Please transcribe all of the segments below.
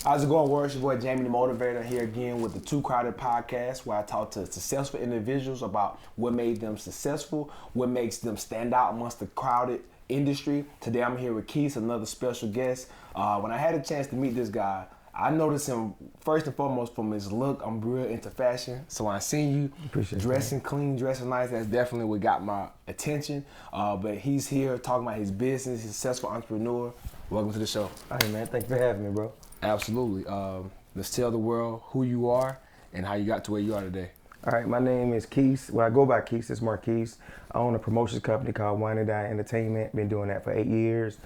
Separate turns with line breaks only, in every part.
How's it going, world? It's your boy Jamie the Motivator here again with the Too Crowded podcast, where I talk to successful individuals about what made them successful, what makes them stand out amongst the crowded industry. Today I'm here with Quis, another special guest. When I had a chance to meet this guy, I noticed him first and foremost from his look. I'm real into fashion, so when I seen you dressing clean, dressing nice, that's definitely what got my attention. But he's here talking about his business, he's a successful entrepreneur. Welcome to the show.
Hey man, thanks for having me, bro.
Absolutely. Let's tell the world who you are and how you got to where you are today.
All right, my name is Quis. Well, I go by Quis. It's Marquise. I own a promotions company called Wine and Dine Entertainment. Been doing that for 8 years.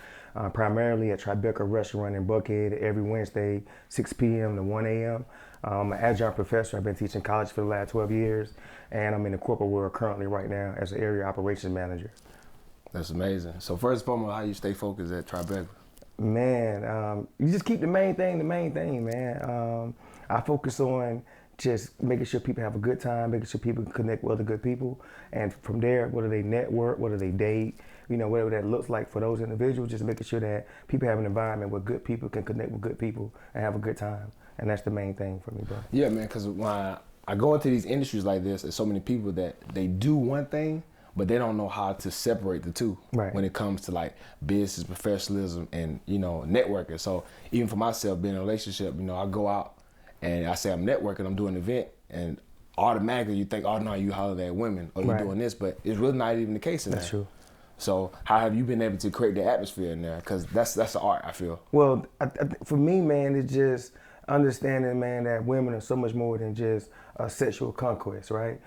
Primarily at Tribeca Restaurant in Buckhead every Wednesday, 6 p.m. to 1 a.m. I'm an adjunct professor. I've been teaching college for the last 12 years, and I'm in the corporate world currently right now as an area operations manager.
That's amazing. So first and foremost, how you stay focused at Tribeca?
Man, you just keep the main thing, man. I focus on just making sure people have a good time, making sure people can connect with other good people. And from there, whether they network, whether they date, whatever that looks like for those individuals, just making sure that people have an environment where good people can connect with good people and have a good time. And that's the main thing for me, bro.
Yeah, man, because when I go into these industries like this, there's so many people that they do one thing, but they don't know how to separate the two when it comes to like business, professionalism, and networking. So even for myself, being in a relationship, I go out and I say I'm networking, I'm doing an event, and automatically you think, oh no, you holler at women or you're doing this, but it's really not even the case in
That's true.
So how have you been able to create the atmosphere in there? Because that's the art, I feel.
Well, for me, man, it's just understanding, man, that women are so much more than just a sexual conquest, right?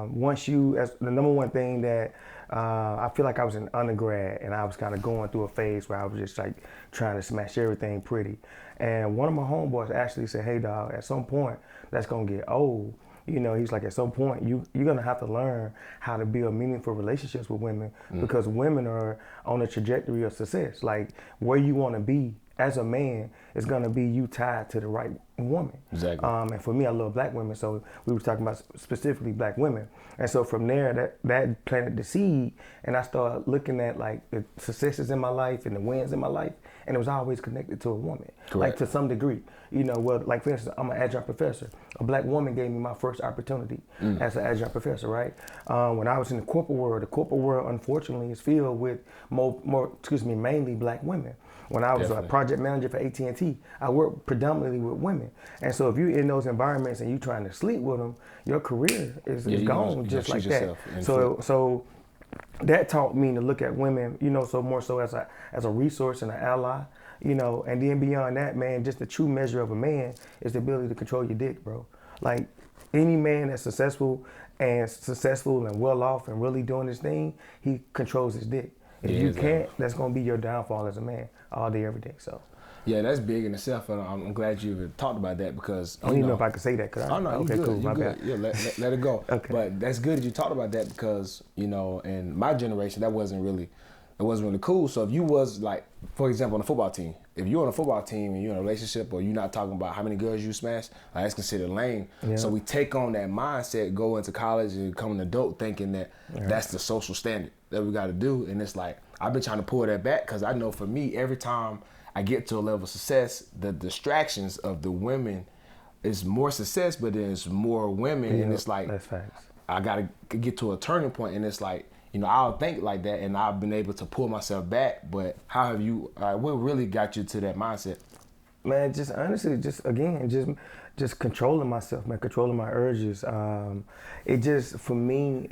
Once you, as the number one thing that I feel like I was an undergrad and I was kind of going through a phase where I was just like trying to smash everything pretty. And one of my homeboys actually said, hey dog, at some point that's gonna get old. He's like, at some point you're gonna have to learn how to build meaningful relationships with women because women are on a trajectory of success. Like where you wanna be as a man is gonna be you tied to the right woman.
Exactly.
And for me, I love black women, so we were talking about specifically black women. And so from there, that planted the seed, and I started looking at like the successes in my life and the wins in my life, and it was always connected to a woman, like to some degree. Like for instance, I'm an adjunct professor. A black woman gave me my first opportunity as an adjunct professor, right? When I was in the corporate world unfortunately is filled with mainly black women. When I was a project manager for AT&T, I worked predominantly with women. And so if you're in those environments and you're trying to sleep with them, your career is gone just like that. So that taught me to look at women, so more so as a resource and an ally, and then beyond that, man, just the true measure of a man is the ability to control your dick, bro. Like any man that's successful and well off and really doing his thing, he controls his dick. If you can't, that's gonna be your downfall as a man, all day, every day. So.
Yeah, that's big in itself, and I'm glad you talked about that because
I don't even know if I could say that.
Oh no, okay,
cool,
my
bad.
Yeah, let it go.
Okay.
But that's good that you talked about that because in my generation that wasn't really cool. So if you was like, for example, on a football team, if you're on a football team and you're in a relationship or you're not talking about how many girls you smashed, like that's considered lame. Yeah. So we take on that mindset, go into college and become an adult thinking that that's the social standard that we got to do. And it's like, I've been trying to pull that back because I know for me, every time I get to a level of success, the distractions of the women is more success, but there's more women. And it's like,
that's facts.
I got to get to a turning point and it's like, I'll think like that and I've been able to pull myself back, but how have you, what really got you to that mindset?
Man, just honestly, just controlling myself, man, controlling my urges. It just, for me,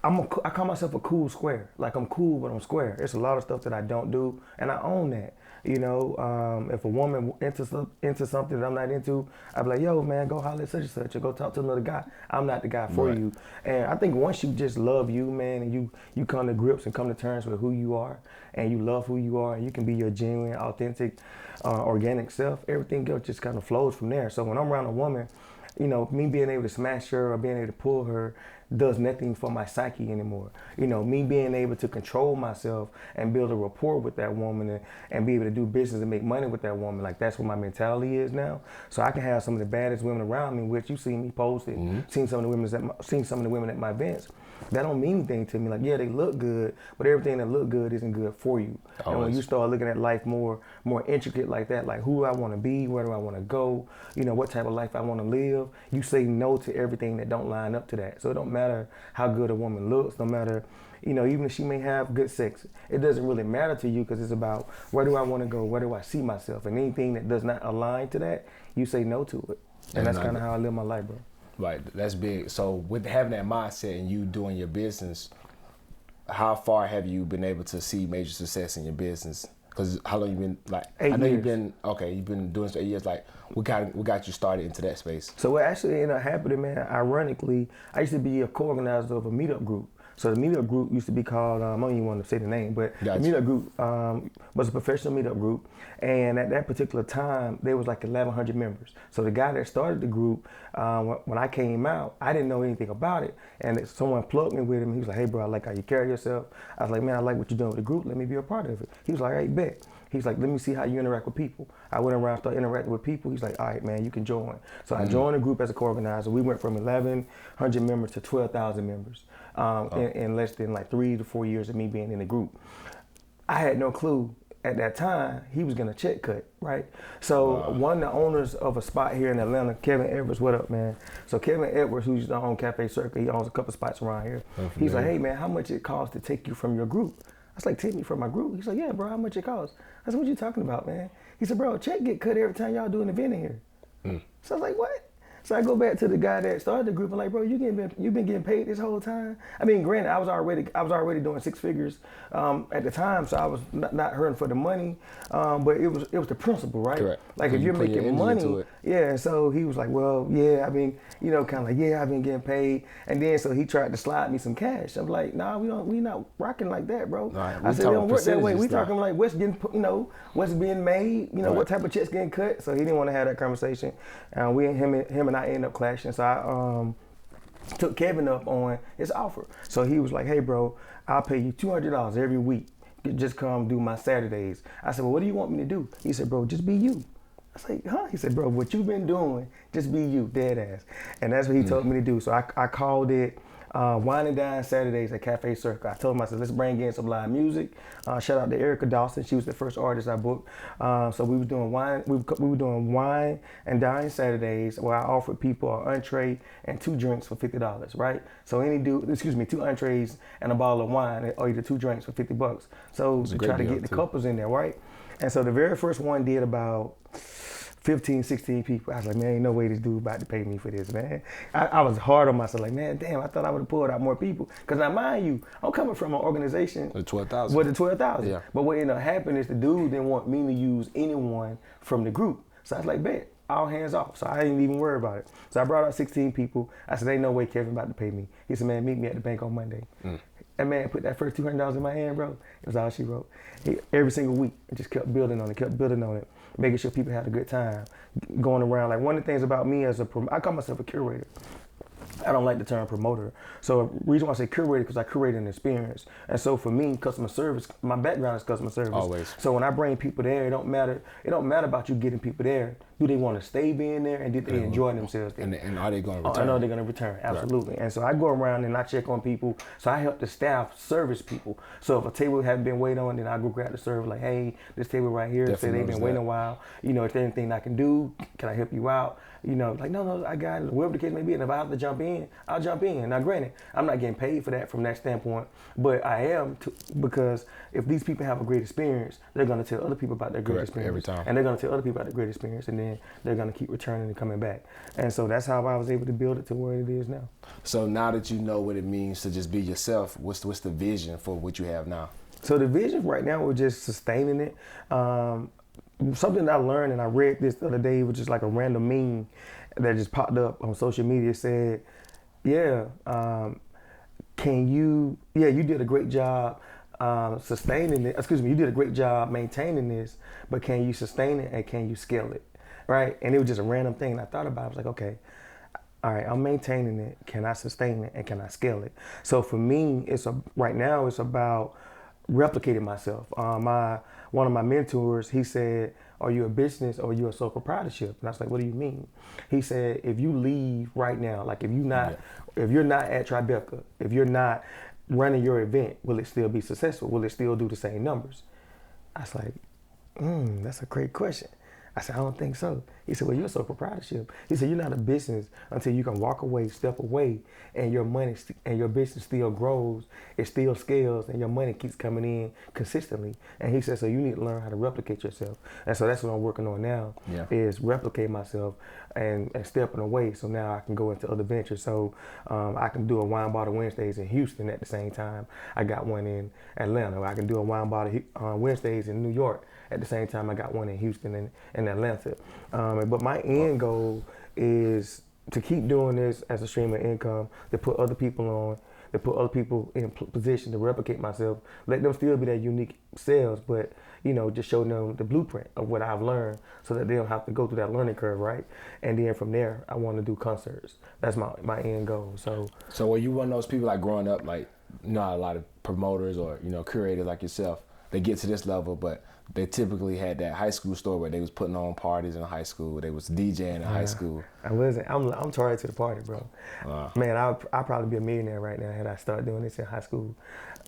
I call myself a cool square. Like I'm cool, but I'm square. There's a lot of stuff that I don't do, and I own that. If a woman into something that I'm not into, I'd be like, yo, man, go holler at such and such, or go talk to another guy. I'm not the guy for you. And I think once you just love you, man, and you come to grips and come to terms with who you are, and you love who you are, and you can be your genuine, authentic, organic self, everything else just kind of flows from there. So when I'm around a woman, me being able to smash her or being able to pull her, does nothing for my psyche anymore. You know, me being able to control myself and build a rapport with that woman and be able to do business and make money with that woman, like that's what my mentality is now. So I can have some of the baddest women around me, which you see me posting, seen some of the women at my events. That don't mean anything to me. Like, yeah, they look good, but everything that look good isn't good for you. Always. And when you start looking at life more intricate like that, like who do I want to be, where do I want to go, you know, what type of life I want to live, you say no to everything that don't line up to that. So it don't matter how good a woman looks, no matter, you know, even if she may have good sex, it doesn't really matter to you because it's about where do I want to go, where do I see myself, and anything that does not align to that, you say no to it. And that's kind of how I live my life, bro.
Right, that's big. So with having that mindset and you doing your business, how far have you been able to see major success in your business? Because how long you been, like,
8
I know
years.
you've been doing this for 8 years. Like, what got you started into that space?
So what actually ended up happening, man, ironically, I used to be a co-organizer of a meetup group. So the meetup group used to be called, I don't even want to say the name, but
Gotcha.
The meetup group was a professional meetup group. And at that particular time, there was like 1,100 members. So the guy that started the group, when I came out, I didn't know anything about it. And someone plugged me with him. He was like, hey, bro, I like how you carry yourself. I was like, man, I like what you're doing with the group. Let me be a part of it. He was like, hey, bet. He's like, let me see how you interact with people. I went around, started interacting with people. He's like, all right, man, you can join. So I joined the group as a co-organizer. We went from 1,100 members to 12,000 members in less than like 3 to 4 years of me being in the group. I had no clue at that time he was gonna check cut, right? So one of the owners of a spot here in Atlanta, Kevin Edwards, what up, man? So Kevin Edwards, who used to own Cafe Circle, he owns a couple spots around here. He's like, hey, man, how much it costs to take you from your group? I was like, take me from my group? He's like, yeah, bro, how much it costs? I said, what you talking about, man? He said, bro, check get cut every time y'all do an event in here. So I was like, what? So I go back to the guy that started the group and like, bro, you've been getting paid this whole time? I mean, granted, I was already doing 6 figures at the time, so I was not hurting for the money, but it was the principle, right?
Correct.
Like if you're making money, yeah. And so he was like, well, yeah, I mean, you know, kind of like, yeah, I've been getting paid, and then so he tried to slide me some cash. I'm like, nah, we not rocking like that, bro.
Right,
I said, it don't work that way. We talking like what's getting, you know, what's being made, you know, what type of checks getting cut. So he didn't want to have that conversation, and him and I ended up clashing. So I took Kevin up on his offer. So he was like, hey, bro, I'll pay you $200 every week. Just come do my Saturdays. I said, well, what do you want me to do? He said, bro, just be you. I was like, huh? He said, bro, what you've been doing, just be you, dead ass. And that's what he told me to do. So I called it Wine and Dine Saturdays at Cafe Circle. I told him, I said, let's bring in some live music. Shout out to Erica Dawson. She was the first artist I booked. So we were doing wine and dine Saturdays where I offered people an entree and 2 drinks for $50, right? So 2 entrees and a bottle of wine or either 2 drinks for $50. So to try to get the couples in there, right? And so the very first one did about 15, 16 people. I was like, man, ain't no way this dude about to pay me for this, man. I was hard on myself, like, man, damn, I thought I would have pulled out more people. Because now, mind you, I'm coming from an organization
with 12,000.
With the 12,000.
Yeah.
But what ended up happening is the dude didn't want me to use anyone from the group. So I was like, bet, all hands off. So I didn't even worry about it. So I brought out 16 people. I said, ain't no way Kevin about to pay me. He said, man, meet me at the bank on Monday. That man put that first $200 in my hand, bro. It was all she wrote. Every single week, and just kept building on it, making sure people had a good time, going around. Like one of the things about me I call myself a curator. I don't like the term promoter. So the reason why I say curator because I curate an experience. And so for me, customer service, my background is customer service.
Always.
So when I bring people there, it don't matter about you getting people there. Do they want to stay being there and did they enjoy themselves there?
And are they going to return?
I know they're going to return, absolutely. Right. And so I go around and I check on people. So I help the staff service people. So if a table hadn't been waited on, then I go grab the server like, hey, this table right here, say they've been waiting a while. You know, if there's anything I can do, can I help you out? You know, like, no, I got it, whatever the case may be. And if I have to jump in, I'll jump in. Now, granted, I'm not getting paid for that from that standpoint, but I am because if these people have a great experience, they're going to tell other people about their great experience.
Every time.
And they're going to tell other people about their great experience, and then they're going to keep returning and coming back. And so that's how I was able to build it to where it is now.
So now that you know what it means to just be yourself, what's the vision for what you have now?
So the vision right now, we're just sustaining it. Something that I learned, and I read this the other day, which is like a random meme that just popped up on social media, said, you did a great job sustaining it. Excuse me, you did a great job maintaining this, but can you sustain it and can you scale it, right? And it was just a random thing. And I thought about it. I was like, okay, all right, I'm maintaining it. Can I sustain it, and can I scale it? So for me, right now it's about replicating myself. One of my mentors, he said, "Are you a business or are you a sole proprietorship?" And I was like, "What do you mean?" He said, "If you leave right now, like if you're not at Tribeca, if you're not running your event, will it still be successful? Will it still do the same numbers?" I was like, that's a great question. I said, "I don't think so." He said, "Well, you're a sole proprietorship." He said, "You're not a business until you can walk away, step away, and your money and your business still grows, it still scales, and your money keeps coming in consistently." And he said, "So you need to learn how to replicate yourself." And so that's what I'm working on now, is replicate myself and stepping away. So now I can go into other ventures. So I can do a wine bottle Wednesdays in Houston at the same time. I got one in Atlanta. I can do a wine bottle Wednesdays in New York. At the same time, I got one in Houston and Atlanta. But my end goal is to keep doing this as a stream of income, to put other people on, to put other people in position to replicate myself, let them still be their unique selves, but just show them the blueprint of what I've learned so that they don't have to go through that learning curve, right? And then from there, I want to do concerts. That's my end goal.
So were you one of those people, like growing up, like a lot of promoters or curators like yourself, they get to this level, but they typically had that high school store where they was putting on parties in high school. They was DJing in high school.
I wasn't. I'm tired to the party, bro. Man, I'd probably be a millionaire right now had I started doing this in high school.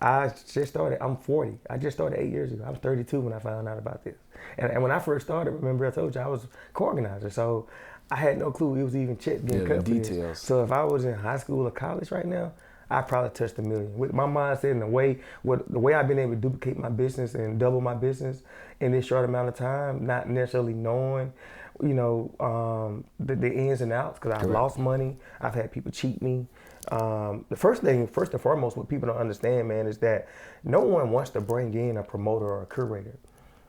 I just started. I'm 40. I just started 8 years ago. I was 32 when I found out about this. And when I first started, remember I told you I was co-organizer, so I had no clue it was even checked getting cut for
details.
This. So if I was in high school or college right now, I probably touched $1 million. With my mindset and the way I've been able to duplicate my business and double my business in this short amount of time, not necessarily knowing, the ins and outs, because I've lost money. I've had people cheat me. First and foremost, what people don't understand, man, is that no one wants to bring in a promoter or a curator.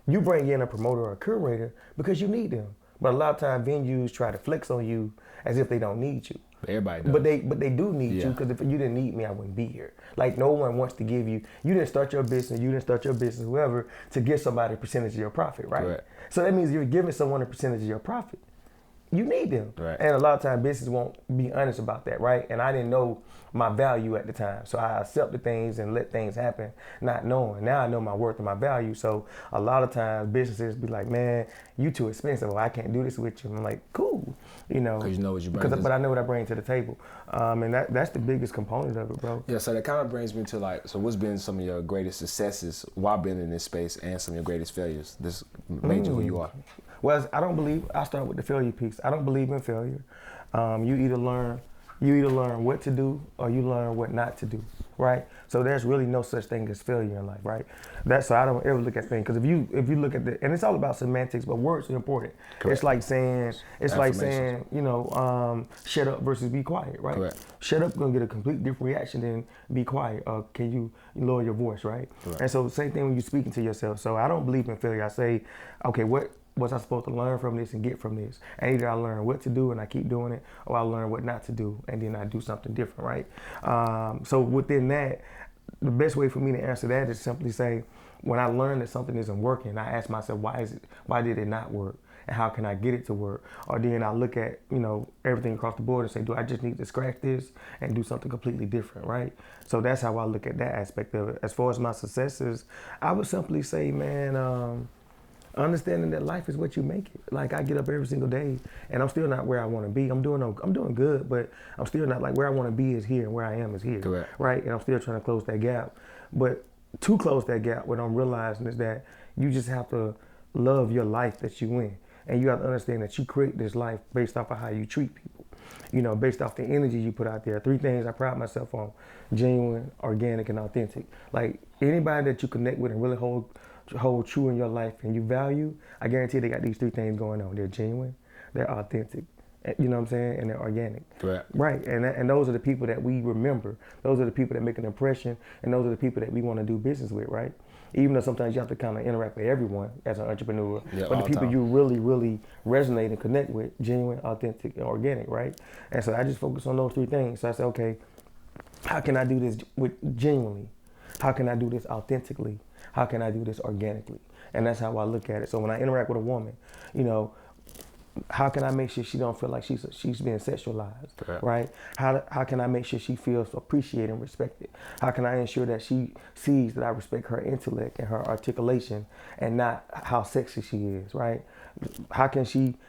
You bring in a promoter or a curator because you need them. But a lot of times venues try to flex on you as if they don't need you.
Everybody does.
But they do need you, because if you didn't need me, I wouldn't be here. Like, no one wants to give you didn't start your business, whoever, to give somebody a percentage of your profit, right?
Correct.
So that means you're giving someone a percentage of your profit. You need them.
Right.
And a lot of times businesses won't be honest about that, right? And I didn't know my value at the time. So I accepted things and let things happen, not knowing. Now I know my worth and my value. So a lot of times businesses be like, "Man, you too expensive. Well, I can't do this with you." And I'm like, "Cool."
Because you know what you bring.
But I know what I bring to the table. And that's the biggest component of it, bro.
Yeah, so that kind of brings me to so what's been some of your greatest successes while being in this space, and some of your greatest failures? This made you who you are.
Well, I start with the failure piece. I don't believe in failure. You either learn what to do or you learn what not to do, right? So there's really no such thing as failure in life, right? So I don't ever look at things, because if you look at and it's all about semantics, but words are important.
Correct.
It's like saying, shut up versus be quiet, right?
Correct.
Shut up gonna get a complete different reaction than be quiet. Can you lower your voice, right?
Correct.
And so same thing when you're speaking to yourself. So I don't believe in failure. I say, okay, what was I supposed to learn from this and get from this? And either I learn what to do and I keep doing it, or I learn what not to do and then I do something different, right? So within that, the best way for me to answer that is simply say, when I learn that something isn't working, I ask myself, why did it not work? And how can I get it to work? Or then I look at, everything across the board and say, do I just need to scratch this and do something completely different, right? So that's how I look at that aspect of it. As far as my successes, I would simply say, man, understanding that life is what you make it. Like, I get up every single day and I'm still not where I want to be. I'm doing good, but I'm still not, like, where I want to be is here and where I am is here.
Correct.
Right? And I'm still trying to close that gap. But to close that gap, what I'm realizing is that you just have to love your life that you in. And you have to understand that you create this life based off of how you treat people. Based off the energy you put out there. 3 things I pride myself on: genuine, organic, and authentic. Like, anybody that you connect with and really hold true in your life and you value, I guarantee they got these 3 things going on. They're genuine, they're authentic, you know what I'm saying, and they're organic.
Correct.
Right, and those are the people that we remember. Those are the people that make an impression, and those are the people that we want to do business with, right? Even though sometimes you have to kind of interact with everyone as an entrepreneur, but the people you really, really resonate and connect with, genuine, authentic, and organic, right? And so I just focus on those 3 things. So I say, okay, how can I do this genuinely? How can I do this authentically? How can I do this organically? And that's how I look at it. So when I interact with a woman, how can I make sure she don't feel like she's being sexualized,
Correct.
right? How can I make sure she feels appreciated and respected? How can I ensure that she sees that I respect her intellect and her articulation and not how sexy she is, right? How can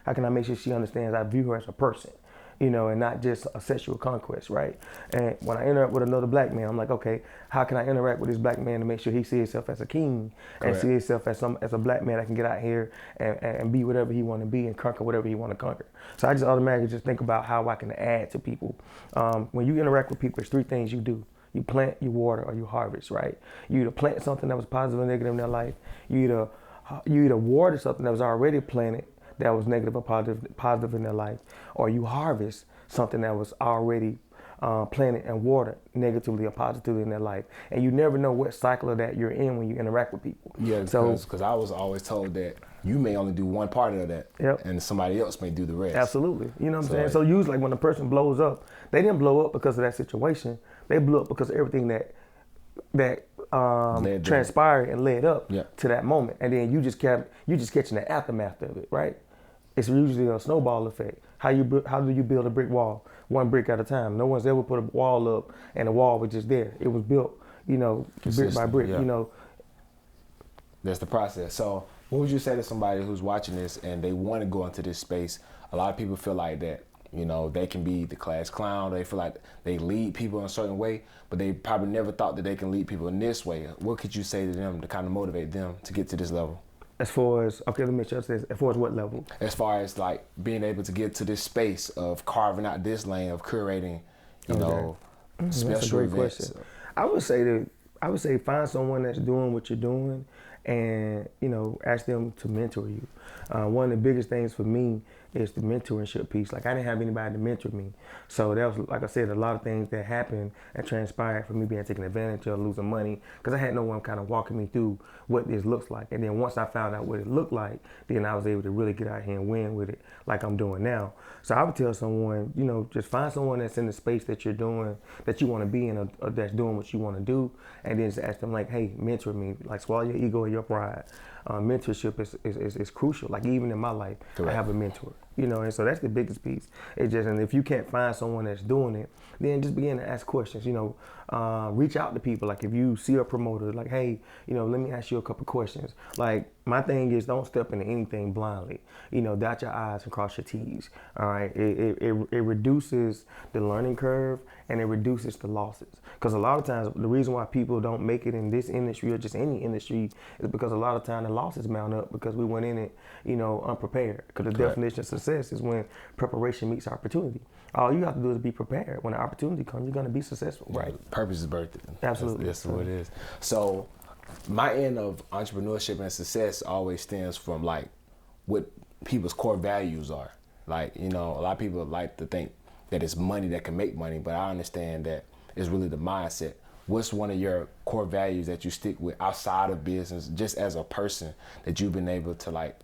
I make sure she understands I view her as a person, and not just a sexual conquest, right? And when I interact with another black man, I'm like, okay, how can I interact with this black man to make sure he sees himself as a king and see himself as a black man that can get out here and be whatever he want to be and conquer whatever he want to conquer. So I just automatically just think about how I can add to people. When you interact with people, there's three things you do. You plant, you water, or you harvest, right? You either plant something that was positive or negative in their life. You either water something that was already planted that was negative or positive in their life, or you harvest something that was already planted and watered negatively or positively in their life. And you never know what cycle of that you're in when you interact with people.
Yeah, because I was always told that you may only do one part of that, and somebody else may do the rest.
Absolutely. You know what I'm saying? So usually when a person blows up, they didn't blow up because of that situation. They blew up because of everything that transpired and led up to that moment. And then you just catching the aftermath of it, right? It's usually a snowball effect. How do you build a brick wall? One brick at a time. No one's ever put a wall up and the wall was just there. It was built, brick by brick,
That's the process. So what would you say to somebody who's watching this and they want to go into this space? A lot of people feel like that, they can be the class clown. They feel like they lead people in a certain way, but they probably never thought that they can lead people in this way. What could you say to them to kind of motivate them to get to this level?
As far as, okay, let me just say, as far as what level?
As far as like being able to get to this space of carving out this lane of curating, special
That's a great
events.
question. I would say find someone that's doing what you're doing and, ask them to mentor you. One of the biggest things for me is the mentorship piece. Like I didn't have anybody to mentor me. So that was, like I said, a lot of things that happened and transpired for me being taken advantage of, losing money, because I had no one kind of walking me through what this looks like. And then once I found out what it looked like, then I was able to really get out here and win with it like I'm doing now. So I would tell someone, just find someone that's in the space that you're doing, that you want to be in, or that's doing what you want to do, and then just ask them like, hey, mentor me. Like swallow your ego and your pride. Mentorship is crucial. Like even in my life, I have a mentor, and so that's the biggest piece. It's just, and if you can't find someone that's doing it, then just begin to ask questions, reach out to people. Like if you see a promoter, like, hey, let me ask you a couple questions. Like my thing is don't step into anything blindly, dot your I's and cross your T's. All right. It reduces the learning curve and it reduces the losses. Because a lot of times the reason why people don't make it in this industry or just any industry is because a lot of time the losses mount up because we went in it, unprepared. Because the definition of success is when preparation meets opportunity. All you have to do is be prepared. When the opportunity comes, you're going to be successful, right?
Purpose is birthed.
Absolutely.
That's what it is. So my end of entrepreneurship and success always stems from like what people's core values are. Like, a lot of people like to think that it's money that can make money, but I understand that it's really the mindset. What's one of your core values that you stick with outside of business, just as a person, that you've been able to like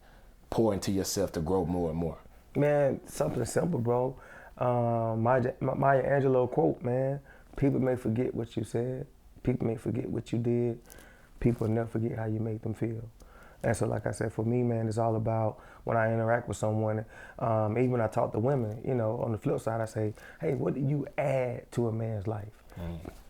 pour into yourself to grow more and more?
Man, something simple, bro. Maya Angelou quote, man, people may forget what you said, people may forget what you did, people never forget how you made them feel. And so like I said, for me, man, it's all about when I interact with someone, even when I talk to women, on the flip side, I say, hey, what do you add to a man's life?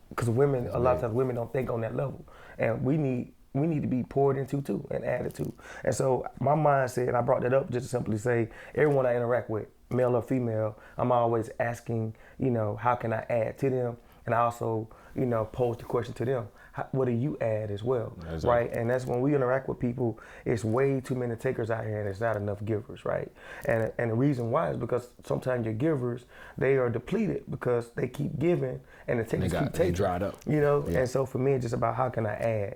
Because women, a lot of times women don't think on that level. And we need to be poured into too and added to. And so my mindset, and I brought that up just to simply say, everyone I interact with, male or female, I'm always asking, how can I add to them? And I also, pose the question to them, what do you add as well, exactly. Right? And that's when we interact with people, it's way too many takers out here and it's not enough givers, right? And the reason why is because sometimes your givers, they are depleted because they keep giving and the takers keep taking.
They dried up.
Yeah. And so for me, it's just about how can I add?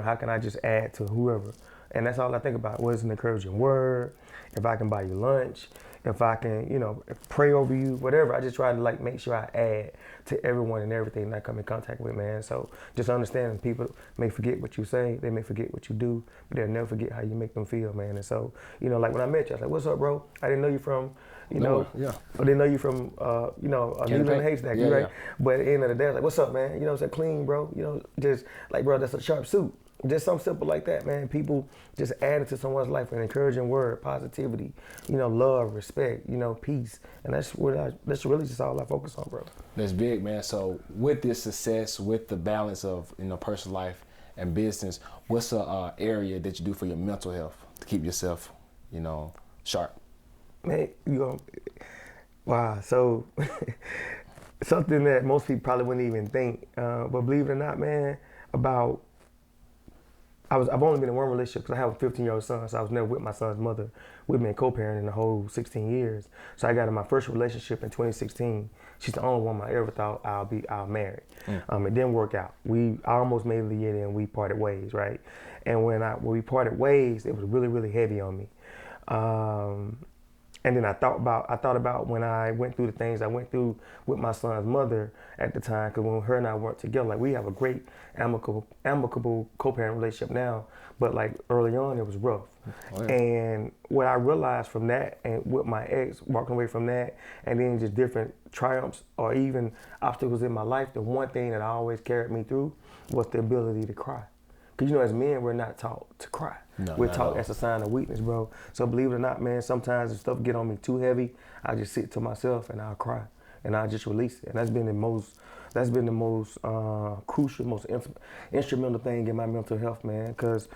How can I just add to whoever? And that's all I think about. What is an encouraging word? If I can buy you lunch, if I can, pray over you, whatever. I just try to like make sure I add to everyone and everything that I come in contact with, man. So just understand people may forget what you say, they may forget what you do, but they'll never forget how you make them feel, man. And so, like when I met you, I was like, what's up, bro? I didn't know you from, I didn't know you from, a needle in a haystack, right? Yeah. But at the end of the day, I was like, what's up, man? It's like clean, bro. Just like, bro, that's a sharp suit. Just something simple like that, man. People just adding to someone's life, an encouraging word, positivity, love, respect, peace. And that's really just all I focus on, bro.
That's big, man. So with this success, with the balance of, personal life and business, what's a area that you do for your mental health to keep yourself, sharp?
Man, wow. So something that most people probably wouldn't even think, but believe it or not, man, I've only been in one relationship because I have a 15-year-old son, so I was never with my son's mother. We've been co-parenting the whole 16 years. So I got in my first relationship in 2016. She's the only woman I ever thought I'll marry. It didn't work out. I almost made it a year, and we parted ways, right? And when we parted ways, it was really, really heavy on me. And then I thought about when I went through the things I went through with my son's mother at the time, because when her and I weren't together, like, we have a great amicable co-parent relationship now, but like early on it was rough. Oh, yeah. And what I realized from that, and with my ex, walking away from that, and then just different triumphs or even obstacles in my life, the one thing that always carried me through was the ability to cry. Because, as men, we're not taught to cry. No, we're taught as a sign of weakness, bro. So believe it or not, man, sometimes if stuff get on me too heavy, I just sit to myself and I'll cry. And I'll just release it. And that's been the most crucial, most instrumental thing in my mental health, man. Because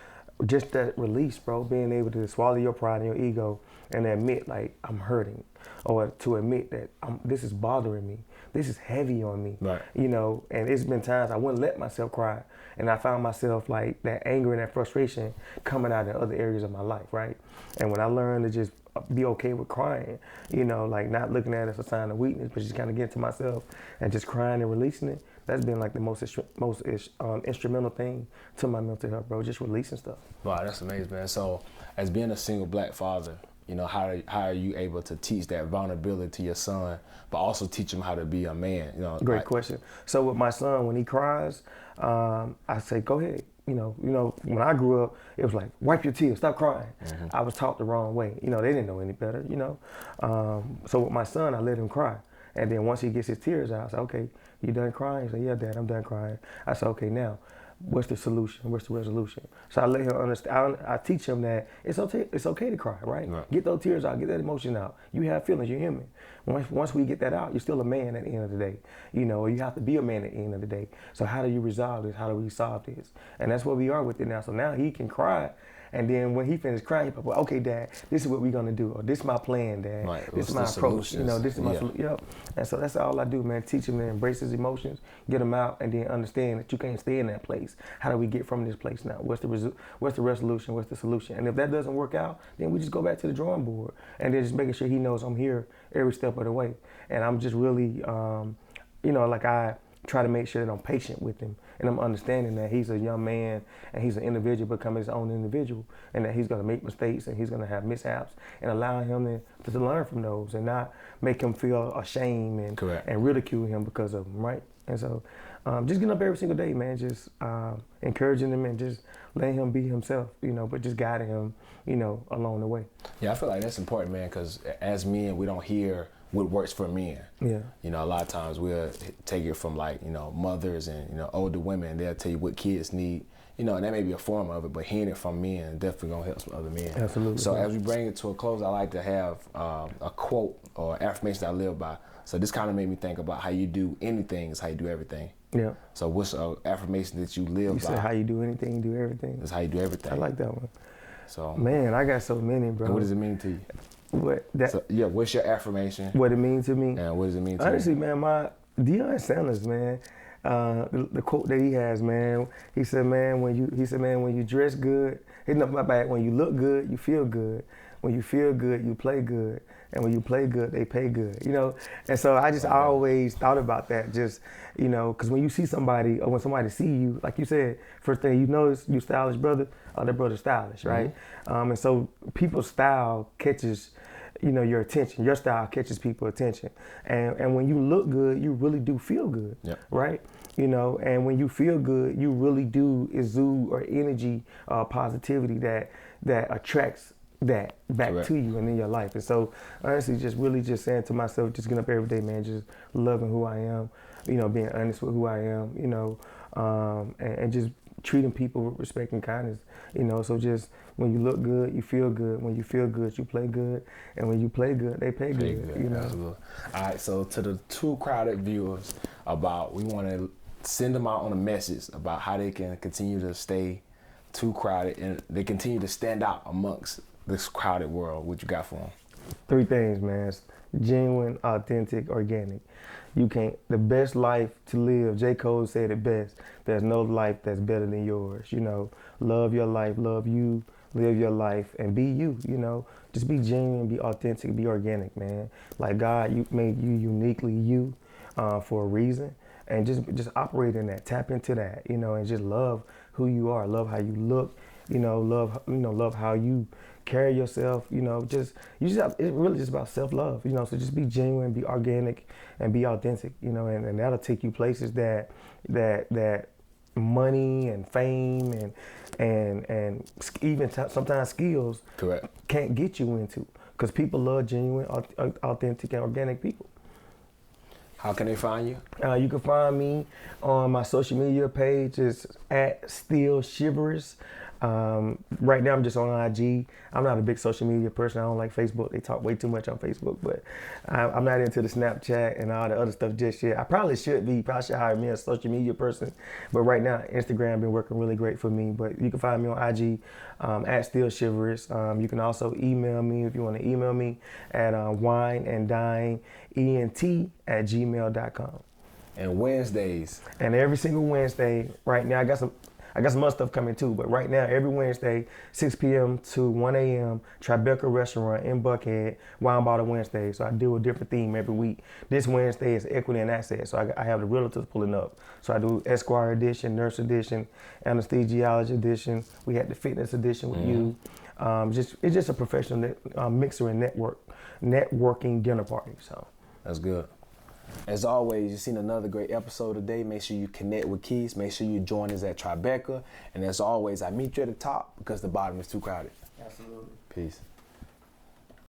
just that release, bro, being able to swallow your pride and your ego and admit, like, I'm hurting. Or to admit that this is bothering me. This is heavy on me. Right. And it's been times I wouldn't let myself cry. And I found myself, like, that anger and that frustration coming out in other areas of my life, right? And when I learned to just be okay with crying, like not looking at it as a sign of weakness, but just kind of getting to myself and just crying and releasing it, that's been like the most instrumental thing to my mental health, bro, just releasing stuff.
Wow, that's amazing, man. So as being a single black father, how are you able to teach that vulnerability to your son, but also teach him how to be a man?
Great question. So with my son, when he cries, I say, go ahead. When I grew up, it was like, wipe your tears, stop crying. Mm-hmm. I was taught the wrong way. They didn't know any better, So with my son, I let him cry. And then once he gets his tears out, I say, okay, you done crying? He said, yeah, Dad, I'm done crying. I said, okay, now, what's the solution? What's the resolution? So I let him understand. I teach him that it's okay to cry, right? Get those tears out, get that emotion out. You have feelings, you're human. Once we get that out, you're still a man at the end of the day. Or you have to be a man at the end of the day. So how do you resolve this? How do we solve this? And that's where we are with it now. So now he can cry. And then when he finished crying, he well, okay, Dad, this is what we're gonna do. Or this is my plan, Dad. Right. This is my approach. This is my solution. Yep. And so that's all I do, man. Teach him to embrace his emotions, get him out, and then understand that you can't stay in that place. How do we get from this place now? What's the resolution? What's the solution? And if that doesn't work out, then we just go back to the drawing board, and then just making sure he knows I'm here every step of the way. And I'm just really, like I try to make sure that I'm patient with him. And I'm understanding that he's a young man and he's an individual becoming his own individual, and that he's going to make mistakes and he's going to have mishaps, and allowing him to learn from those and not make him feel ashamed and ridicule him because of them, right? And so just getting up every single day, man, just encouraging him and just letting him be himself, but just guiding him, along the way.
Yeah, I feel like that's important, man, because as men, we don't hear what works for men. Yeah. A lot of times we'll take it from mothers and, older women, and they'll tell you what kids need. And that may be a form of it, but hearing it from men definitely gonna help some other men.
Absolutely.
So as we bring it to a close, I like to have a quote or affirmation that I live by. So this kind of made me think about how you do anything is how you do everything. Yeah. So what's an affirmation that you live by?
You said how you do anything, you do everything.
That's how you do everything.
I like that one.
So
man, I got so many, bro.
And what does it mean to you? What's your affirmation?
What it means to me?
And what does it mean to you?
Honestly, man, my Deion Sanders, man, the quote that he has, man, he said, man, when you dress good, when you look good, you feel good. When you feel good, you play good. And when you play good, they pay good, And so I always thought about that, just, because when you see somebody, or when somebody see you, like you said, first thing you notice, you stylish brother, that brother's stylish, right? Mm-hmm. And so people's style catches, your attention. Your style catches people's attention. And when you look good, you really do feel good, right? And when you feel good, you really do exude or energy, positivity that attracts that back to you and in your life. And so honestly, just really just saying to myself, just getting up every day, man, just loving who I am, being honest with who I am, and just treating people with respect and kindness. You know, so just when you look good, you feel good. When you feel good, you play good. And when you play good, they pay good. You know.
Absolutely. All right, so to the too crowded viewers, we want to send them out on a message about how they can continue to stay too crowded and they continue to stand out amongst this crowded world. What you got for them?
3 things, man. Genuine, authentic, organic. The best life to live, J. Cole said it best, there's no life that's better than yours. You know, love your life, love you, live your life, and be you, you know. Just be genuine, be authentic, be organic, man. Like God, you made you uniquely you for a reason. And just operate in that, tap into that, you know, and just love who you are, love how you look, you know, love how you carry yourself, you know, it's really just about self-love, you know, so just be genuine, be organic, and be authentic, you know, and that'll take you places that money and fame and even sometimes skills
Correct.
can't get you into, because people love genuine, authentic, and organic people.
How can they find you?
You can find me on my social media page. It's @StillShiverous. Right now I'm just on IG. I'm not a big social media person. I don't like Facebook. They talk way too much on Facebook, but I'm not into the Snapchat and all the other stuff just yet. I probably should be. Probably should hire me a social media person. But right now, Instagram been working really great for me. But you can find me on IG @StillShiverous. You can also email me if you want to email me at wineanddinent@gmail.com.
And Wednesdays.
And every single Wednesday, right now, I got some other stuff coming too, but right now, every Wednesday, 6 p.m. to 1 a.m., Tribeca Restaurant in Buckhead, Wine Bottle Wednesday. So I do a different theme every week. This Wednesday is Equity and Assets. So I have the realtors pulling up. So I do Esquire Edition, Nurse Edition, Anesthesiology Edition. We had the Fitness Edition with you. It's just a professional mixer and networking dinner party. So
that's good. As always, you've seen another great episode today. Make sure you connect with Quis. Make sure you join us at Tribeca. And as always, I meet you at the top because the bottom is too crowded.
Absolutely.
Peace.